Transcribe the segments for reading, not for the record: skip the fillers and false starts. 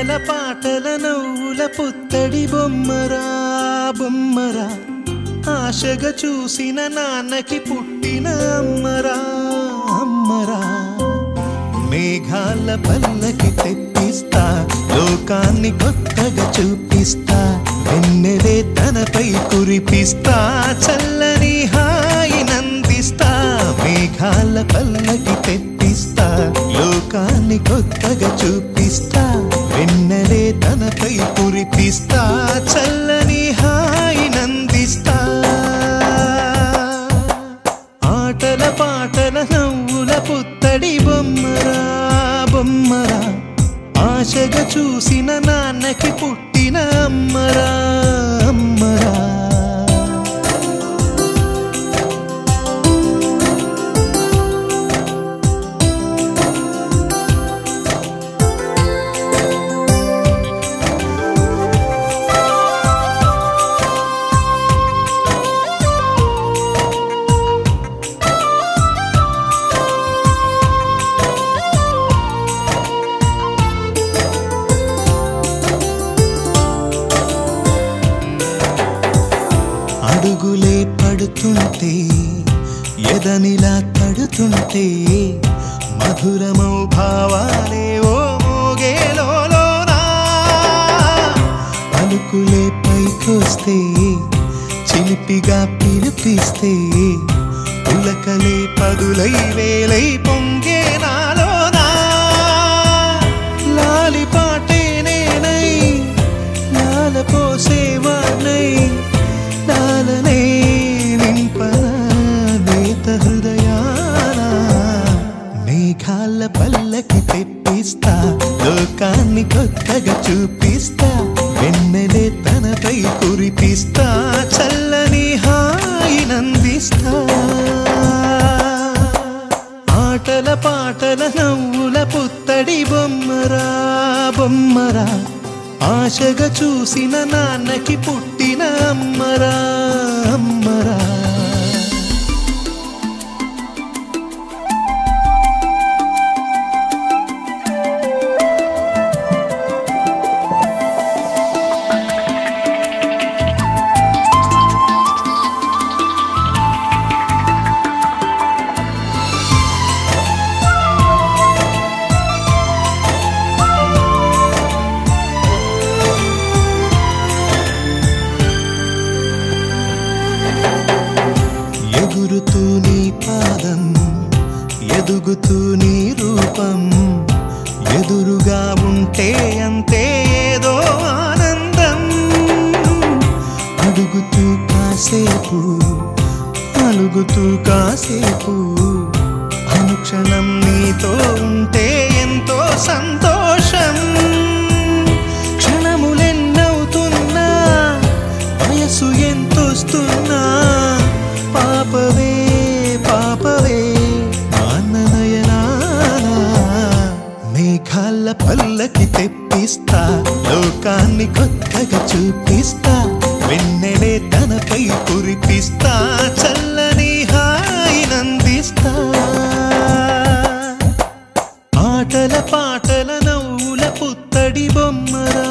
ఆటల పాటల నవ్వుల పుత్తడి బొమ్మరా బొమ్మరా ఆశగా చూసిన నాన్నకి పుట్టిన అమ్మరా అమ్మరా మేఘాల పల్లకి తెప్పిస్తా లోకాన్ని కొత్తగా చూపిస్తా వెన్నెలే తనపై కురిపిస్తా చల్లని హాయినందిస్తా మేఘాల పల్లకి తెప్పిస్తా లోకాన్ని కొత్తగా చూపిస్తా వెన్నెలే తనపై కురిపిస్తా చల్లని హాయినందిస్తా ఆటల పాటల నవ్వుల పుత్తడి బొమ్మరా బొమ్మరా ఆశగా చూసిన నాన్నకి పుట్టిన అమ్మరా అమ్మరా అడుగులే పడుతుంటే ఎదనిలా తడుతుంటే మధురమౌ భావాలే ఓ మోగేలోనా పలుకులే పైకొస్తే చిలిపిగా పిలిపిస్తే పులకలే పదులై వేలై పొంగే నాలోనా లాలి పాటే నేనై లాల పోసేవాణ్ణై లాలనే నింపన నేత హృదయాన మేఘాల పల్లకి తెప్పిస్తా లోకాన్ని కొత్తగా చూపిస్తా వెన్నెలే తనపై కురిపిస్తా చల్లని హాయినందిస్తా ఆటల పాటల నవ్వుల పుత్తడి బొమ్మరా బొమ్మరా ఆశగా చూసిన నాన్నకి పుట్టిన అమ్మరా అమ్మరా ఎగురుతూ నీ పాదం ఎదుగుతూ నీ రూపం ఎదురుగా ఉంటే అంతే ఏదో ఆనందం అడుగుతూ కాసేపు అలుగుతూ కాసేపు అనుక్షణం నీతో ఉంటే ఎంతో సంతోషం క్షణములెన్నవుతున్నా వయసు ఎంతొస్తున్నా పాపవే పాపవే నాన్ననయనానా మేఘాల పల్లకి తెప్పిస్తా లోకాన్ని కొత్తగా చూపిస్తా వెన్నెలే తనపై కురిపిస్తా చల్లని హాయినందిస్తా ఆటల పాటల నవ్వుల పుత్తడి బొమ్మరా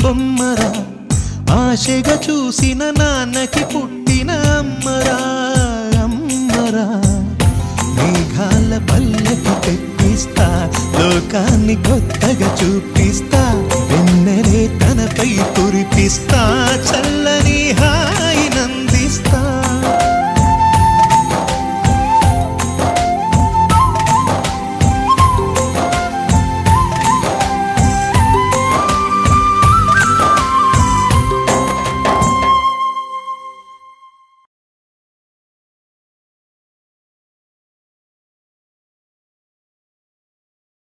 బొమ్మరా ఆశగా చూసిన నాన్నకి పుట్టిన అమ్మరా అమ్మరా మేఘాల పల్లకి తెప్పిస్తా లోకాన్ని కొత్తగా చూపిస్తా వెన్నెలే తనపై కురిపిస్తా